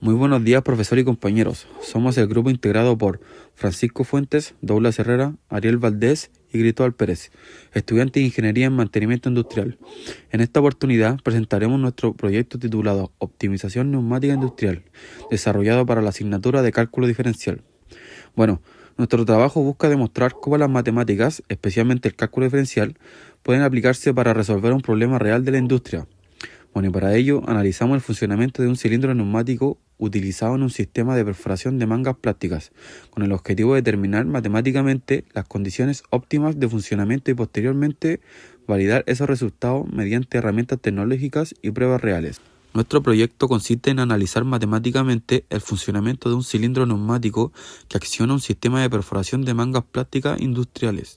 Muy buenos días, profesor y compañeros. Somos el grupo integrado por Francisco Fuentes, Douglas Herrera, Ariel Valdés y Cristóbal Pérez, estudiantes de Ingeniería en Mantenimiento Industrial. En esta oportunidad presentaremos nuestro proyecto titulado Optimización Neumática Industrial, desarrollado para la asignatura de Cálculo Diferencial. Nuestro trabajo busca demostrar cómo las matemáticas, especialmente el cálculo diferencial, pueden aplicarse para resolver un problema real de la industria. Y para ello analizamos el funcionamiento de un cilindro neumático utilizado en un sistema de perforación de mangas plásticas, con el objetivo de determinar matemáticamente las condiciones óptimas de funcionamiento y posteriormente validar esos resultados mediante herramientas tecnológicas y pruebas reales. Nuestro proyecto consiste en analizar matemáticamente el funcionamiento de un cilindro neumático que acciona un sistema de perforación de mangas plásticas industriales.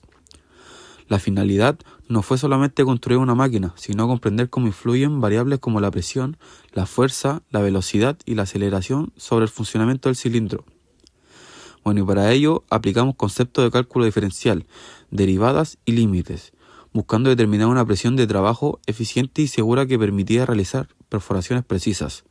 La finalidad no fue solamente construir una máquina, sino comprender cómo influyen variables como la presión, la fuerza, la velocidad y la aceleración sobre el funcionamiento del cilindro. Y para ello aplicamos conceptos de cálculo diferencial, derivadas y límites, buscando determinar una presión de trabajo eficiente y segura que permitía realizar perforaciones precisas,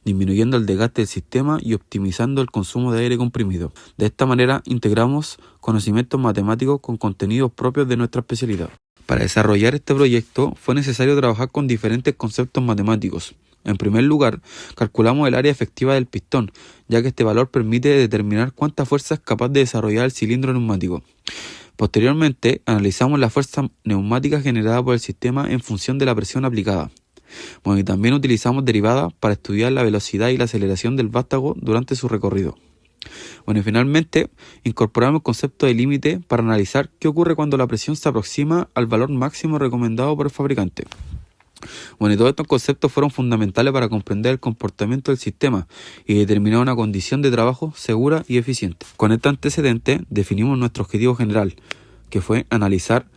disminuyendo el desgaste del sistema y optimizando el consumo de aire comprimido. De esta manera integramos conocimientos matemáticos con contenidos propios de nuestra especialidad. Para desarrollar este proyecto fue necesario trabajar con diferentes conceptos matemáticos. En primer lugar, calculamos el área efectiva del pistón, ya que este valor permite determinar cuánta fuerza es capaz de desarrollar el cilindro neumático. Posteriormente, analizamos la fuerza neumática generada por el sistema en función de la presión aplicada. Y también utilizamos derivadas para estudiar la velocidad y la aceleración del vástago durante su recorrido. Y finalmente, incorporamos el concepto de límite para analizar qué ocurre cuando la presión se aproxima al valor máximo recomendado por el fabricante. Y todos estos conceptos fueron fundamentales para comprender el comportamiento del sistema y determinar una condición de trabajo segura y eficiente. Con este antecedente definimos nuestro objetivo general, que fue analizar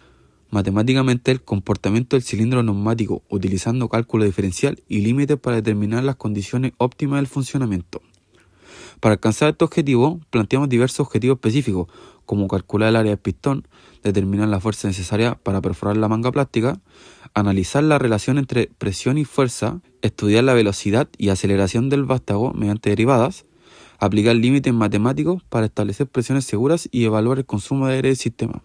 matemáticamente el comportamiento del cilindro neumático utilizando cálculo diferencial y límites para determinar las condiciones óptimas del funcionamiento. Para alcanzar este objetivo, planteamos diversos objetivos específicos, como calcular el área del pistón, determinar la fuerza necesaria para perforar la manga plástica, analizar la relación entre presión y fuerza, estudiar la velocidad y aceleración del vástago mediante derivadas, aplicar límites matemáticos para establecer presiones seguras y evaluar el consumo de aire del sistema.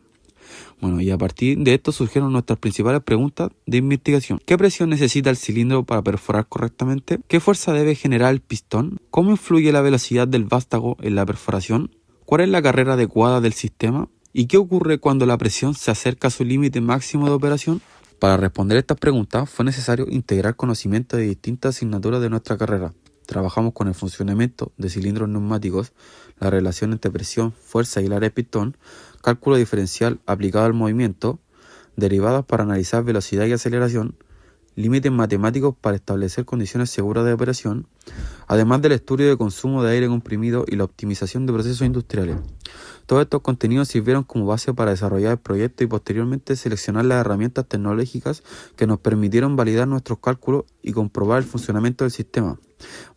Y a partir de esto surgieron nuestras principales preguntas de investigación. ¿Qué presión necesita el cilindro para perforar correctamente? ¿Qué fuerza debe generar el pistón? ¿Cómo influye la velocidad del vástago en la perforación? ¿Cuál es la carrera adecuada del sistema? ¿Y qué ocurre cuando la presión se acerca a su límite máximo de operación? Para responder estas preguntas fue necesario integrar conocimientos de distintas asignaturas de nuestra carrera. Trabajamos con el funcionamiento de cilindros neumáticos, la relación entre presión, fuerza y el área de pistón, cálculo diferencial aplicado al movimiento, derivadas para analizar velocidad y aceleración, límites matemáticos para establecer condiciones seguras de operación, además del estudio de consumo de aire comprimido y la optimización de procesos industriales. Todos estos contenidos sirvieron como base para desarrollar el proyecto y posteriormente seleccionar las herramientas tecnológicas que nos permitieron validar nuestros cálculos y comprobar el funcionamiento del sistema.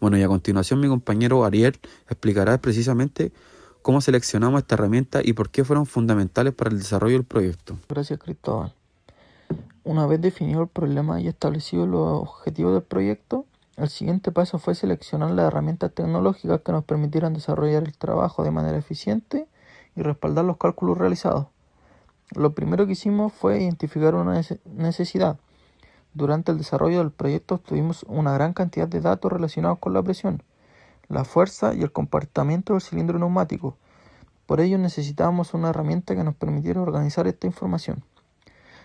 Y a continuación mi compañero Ariel explicará precisamente cómo seleccionamos esta herramienta y por qué fueron fundamentales para el desarrollo del proyecto. Gracias, Cristóbal. Una vez definido el problema y establecido los objetivos del proyecto, el siguiente paso fue seleccionar las herramientas tecnológicas que nos permitieran desarrollar el trabajo de manera eficiente y respaldar los cálculos realizados. Lo primero que hicimos fue identificar una necesidad. Durante el desarrollo del proyecto obtuvimos una gran cantidad de datos relacionados con la presión, la fuerza y el comportamiento del cilindro neumático. Por ello necesitábamos una herramienta que nos permitiera organizar esta información,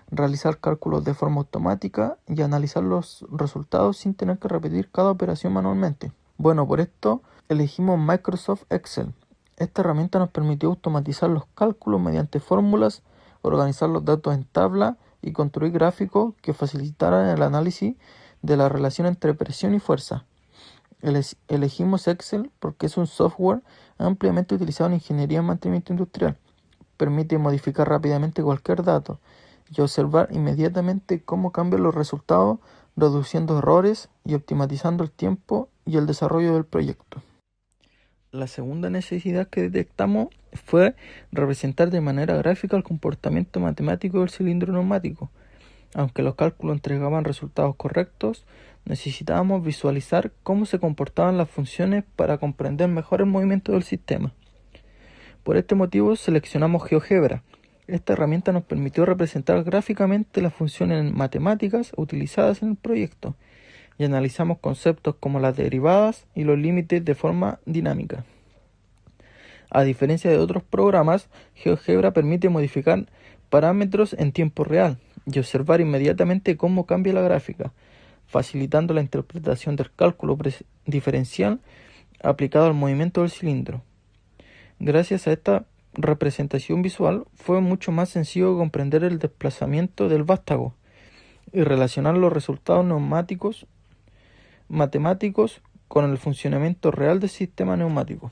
realizar cálculos de forma automática y analizar los resultados sin tener que repetir cada operación manualmente. Por esto elegimos Microsoft Excel. Esta herramienta nos permitió automatizar los cálculos mediante fórmulas, organizar los datos en tabla y construir gráficos que facilitaran el análisis de la relación entre presión y fuerza. Elegimos Excel porque es un software ampliamente utilizado en ingeniería en mantenimiento industrial. Permite modificar rápidamente cualquier dato y observar inmediatamente cómo cambian los resultados, reduciendo errores y optimizando el tiempo y el desarrollo del proyecto. La segunda necesidad que detectamos fue representar de manera gráfica el comportamiento matemático del cilindro neumático. Aunque los cálculos entregaban resultados correctos, necesitábamos visualizar cómo se comportaban las funciones para comprender mejor el movimiento del sistema. Por este motivo seleccionamos GeoGebra. Esta herramienta nos permitió representar gráficamente las funciones matemáticas utilizadas en el proyecto y analizamos conceptos como las derivadas y los límites de forma dinámica. A diferencia de otros programas, GeoGebra permite modificar parámetros en tiempo real y observar inmediatamente cómo cambia la gráfica, facilitando la interpretación del cálculo diferencial aplicado al movimiento del cilindro. Gracias a esta representación visual, fue mucho más sencillo comprender el desplazamiento del vástago y relacionar los resultados matemáticos con el funcionamiento real del sistema neumático.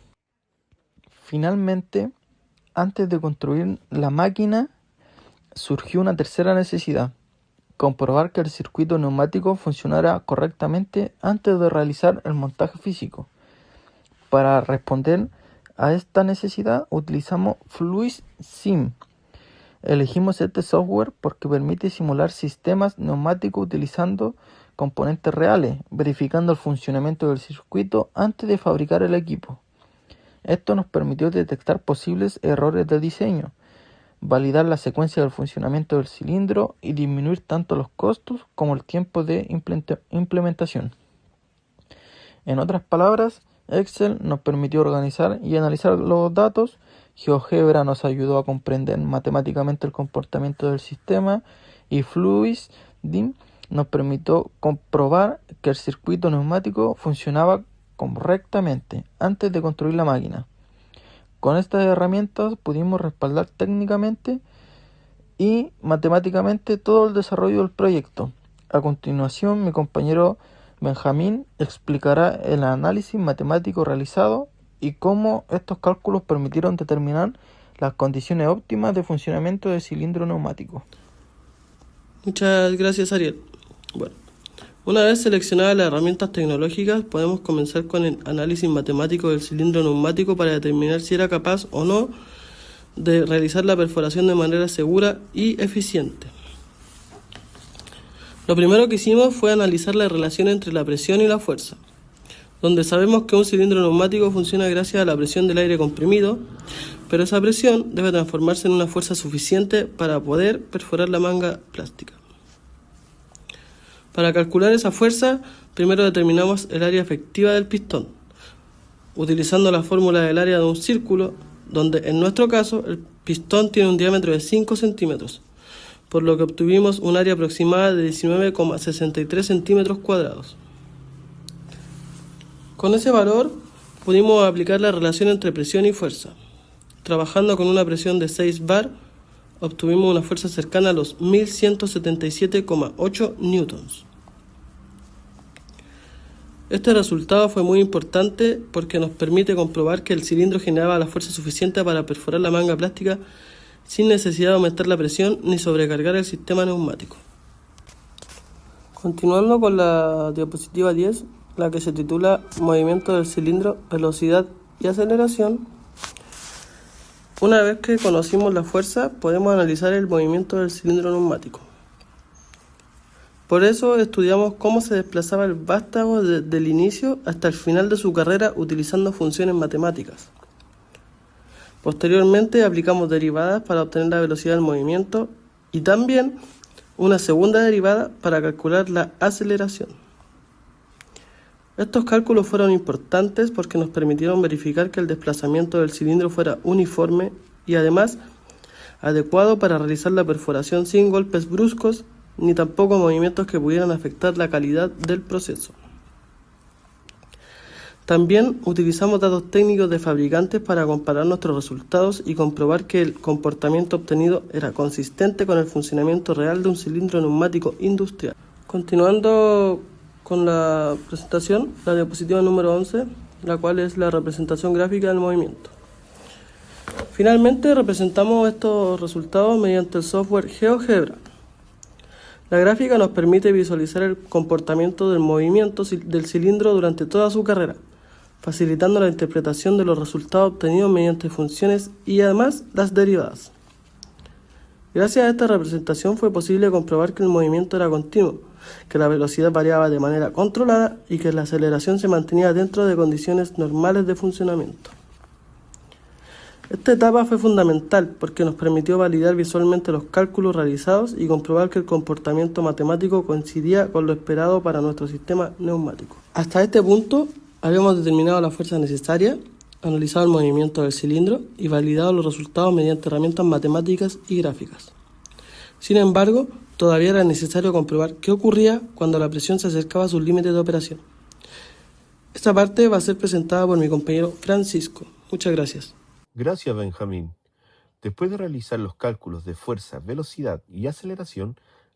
Finalmente, antes de construir la máquina, surgió una tercera necesidad: comprobar que el circuito neumático funcionara correctamente antes de realizar el montaje físico. Para responder a esta necesidad utilizamos FluidSim. Elegimos este software porque permite simular sistemas neumáticos utilizando componentes reales, verificando el funcionamiento del circuito antes de fabricar el equipo. Esto nos permitió detectar posibles errores de diseño, validar la secuencia del funcionamiento del cilindro y disminuir tanto los costos como el tiempo de implementación. En otras palabras, Excel nos permitió organizar y analizar los datos, GeoGebra nos ayudó a comprender matemáticamente el comportamiento del sistema y FluidSim nos permitió comprobar que el circuito neumático funcionaba correctamente antes de construir la máquina. Con estas herramientas pudimos respaldar técnicamente y matemáticamente todo el desarrollo del proyecto. A continuación, mi compañero Benjamín explicará el análisis matemático realizado y cómo estos cálculos permitieron determinar las condiciones óptimas de funcionamiento del cilindro neumático. Muchas gracias, Ariel. Bueno, una vez seleccionadas las herramientas tecnológicas, podemos comenzar con el análisis matemático del cilindro neumático para determinar si era capaz o no de realizar la perforación de manera segura y eficiente. Lo primero que hicimos fue analizar la relación entre la presión y la fuerza, donde sabemos que un cilindro neumático funciona gracias a la presión del aire comprimido, pero esa presión debe transformarse en una fuerza suficiente para poder perforar la manga plástica. Para calcular esa fuerza, primero determinamos el área efectiva del pistón, utilizando la fórmula del área de un círculo, donde en nuestro caso el pistón tiene un diámetro de 5 centímetros, por lo que obtuvimos un área aproximada de 19,63 centímetros cuadrados. Con ese valor pudimos aplicar la relación entre presión y fuerza. Trabajando con una presión de 6 bar, obtuvimos una fuerza cercana a los 1177,8 newtons. Este resultado fue muy importante porque nos permite comprobar que el cilindro generaba la fuerza suficiente para perforar la manga plástica sin necesidad de aumentar la presión ni sobrecargar el sistema neumático. Continuando con la diapositiva 10, la que se titula Movimiento del cilindro, velocidad y aceleración. Una vez que conocimos la fuerza, podemos analizar el movimiento del cilindro neumático. Por eso estudiamos cómo se desplazaba el vástago desde el inicio hasta el final de su carrera utilizando funciones matemáticas. Posteriormente aplicamos derivadas para obtener la velocidad del movimiento y también una segunda derivada para calcular la aceleración. Estos cálculos fueron importantes porque nos permitieron verificar que el desplazamiento del cilindro fuera uniforme y además adecuado para realizar la perforación sin golpes bruscos ni tampoco movimientos que pudieran afectar la calidad del proceso. También utilizamos datos técnicos de fabricantes para comparar nuestros resultados y comprobar que el comportamiento obtenido era consistente con el funcionamiento real de un cilindro neumático industrial. Continuando con la presentación, la diapositiva número 11, la cual es la representación gráfica del movimiento. Finalmente representamos estos resultados mediante el software GeoGebra. La gráfica nos permite visualizar el comportamiento del movimiento del cilindro durante toda su carrera, facilitando la interpretación de los resultados obtenidos mediante funciones y además las derivadas. Gracias a esta representación fue posible comprobar que el movimiento era continuo, que la velocidad variaba de manera controlada y que la aceleración se mantenía dentro de condiciones normales de funcionamiento. Esta etapa fue fundamental porque nos permitió validar visualmente los cálculos realizados y comprobar que el comportamiento matemático coincidía con lo esperado para nuestro sistema neumático. Hasta este punto habíamos determinado la fuerza necesaria, analizado el movimiento del cilindro y validado los resultados mediante herramientas matemáticas y gráficas. Sin embargo, todavía era necesario comprobar qué ocurría cuando la presión se acercaba a sus límites de operación. Esta parte va a ser presentada por mi compañero Francisco. Muchas gracias. Gracias, Benjamín. Después de realizar los cálculos de fuerza, velocidad y aceleración,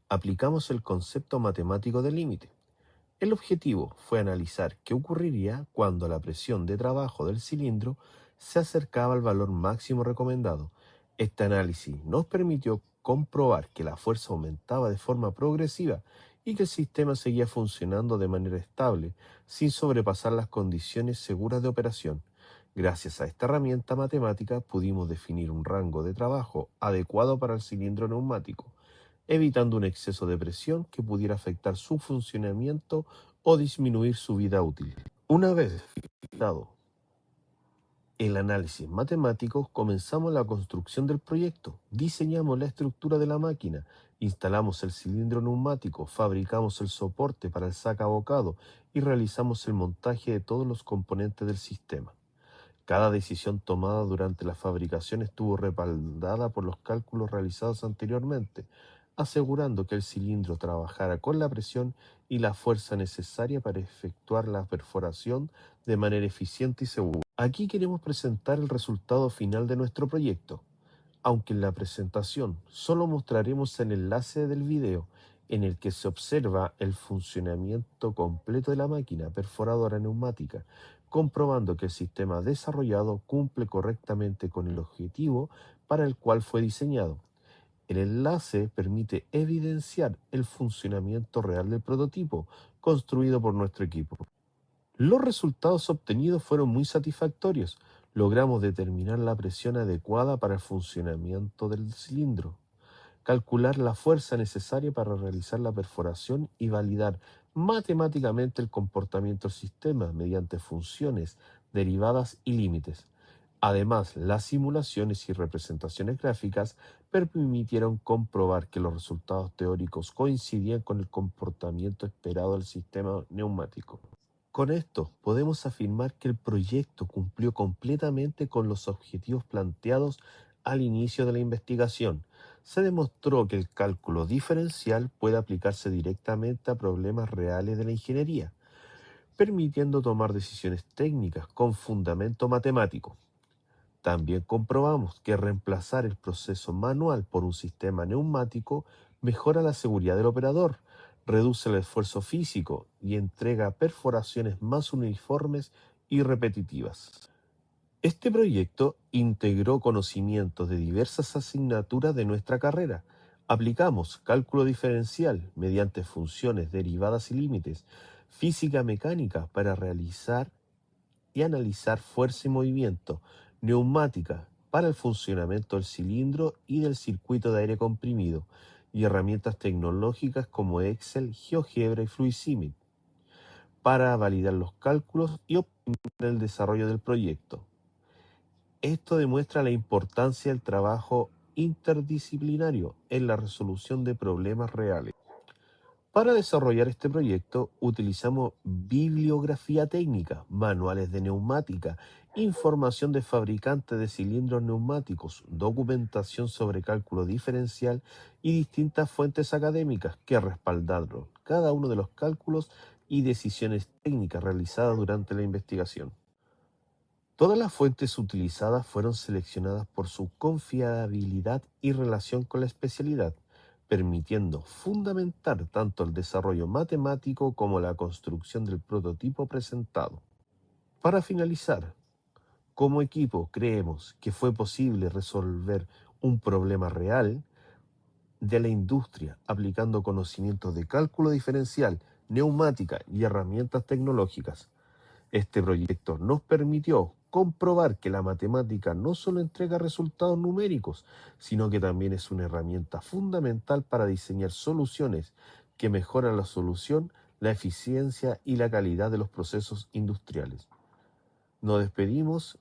aplicamos el concepto matemático del límite. El objetivo fue analizar qué ocurriría cuando la presión de trabajo del cilindro se acercaba al valor máximo recomendado. Este análisis nos permitió comprobar que la fuerza aumentaba de forma progresiva y que el sistema seguía funcionando de manera estable, sin sobrepasar las condiciones seguras de operación. Gracias a esta herramienta matemática pudimos definir un rango de trabajo adecuado para el cilindro neumático, evitando un exceso de presión que pudiera afectar su funcionamiento o disminuir su vida útil. Una vez finalizado el análisis matemático, comenzamos la construcción del proyecto. Diseñamos la estructura de la máquina, instalamos el cilindro neumático, fabricamos el soporte para el sacabocado y realizamos el montaje de todos los componentes del sistema. Cada decisión tomada durante la fabricación estuvo respaldada por los cálculos realizados anteriormente, asegurando que el cilindro trabajara con la presión y la fuerza necesaria para efectuar la perforación de manera eficiente y segura. Aquí queremos presentar el resultado final de nuestro proyecto. Aunque en la presentación solo mostraremos el enlace del video en el que se observa el funcionamiento completo de la máquina perforadora neumática, comprobando que el sistema desarrollado cumple correctamente con el objetivo para el cual fue diseñado. El enlace permite evidenciar el funcionamiento real del prototipo construido por nuestro equipo. Los resultados obtenidos fueron muy satisfactorios. Logramos determinar la presión adecuada para el funcionamiento del cilindro, calcular la fuerza necesaria para realizar la perforación y validar matemáticamente el comportamiento del sistema mediante funciones, derivadas y límites. Además, las simulaciones y representaciones gráficas permitieron comprobar que los resultados teóricos coincidían con el comportamiento esperado del sistema neumático. Con esto, podemos afirmar que el proyecto cumplió completamente con los objetivos planteados al inicio de la investigación. Se demostró que el cálculo diferencial puede aplicarse directamente a problemas reales de la ingeniería, permitiendo tomar decisiones técnicas con fundamento matemático. También comprobamos que reemplazar el proceso manual por un sistema neumático mejora la seguridad del operador, reduce el esfuerzo físico y entrega perforaciones más uniformes y repetitivas. Este proyecto integró conocimientos de diversas asignaturas de nuestra carrera. Aplicamos cálculo diferencial mediante funciones, derivadas y límites, física mecánica para realizar y analizar fuerza y movimiento, neumática para el funcionamiento del cilindro y del circuito de aire comprimido, y herramientas tecnológicas como Excel, GeoGebra y Fluidsimid para validar los cálculos y optimizar el desarrollo del proyecto. Esto demuestra la importancia del trabajo interdisciplinario en la resolución de problemas reales. Para desarrollar este proyecto utilizamos bibliografía técnica, manuales de neumática, información de fabricantes de cilindros neumáticos, documentación sobre cálculo diferencial y distintas fuentes académicas que respaldaron cada uno de los cálculos y decisiones técnicas realizadas durante la investigación. Todas las fuentes utilizadas fueron seleccionadas por su confiabilidad y relación con la especialidad, permitiendo fundamentar tanto el desarrollo matemático como la construcción del prototipo presentado. Para finalizar, como equipo creemos que fue posible resolver un problema real de la industria aplicando conocimientos de cálculo diferencial, neumática y herramientas tecnológicas. Este proyecto nos permitió comprobar que la matemática no solo entrega resultados numéricos, sino que también es una herramienta fundamental para diseñar soluciones que mejoran la solución, la eficiencia y la calidad de los procesos industriales. Nos despedimos.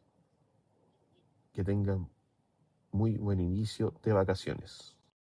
Que tengan muy buen inicio de vacaciones.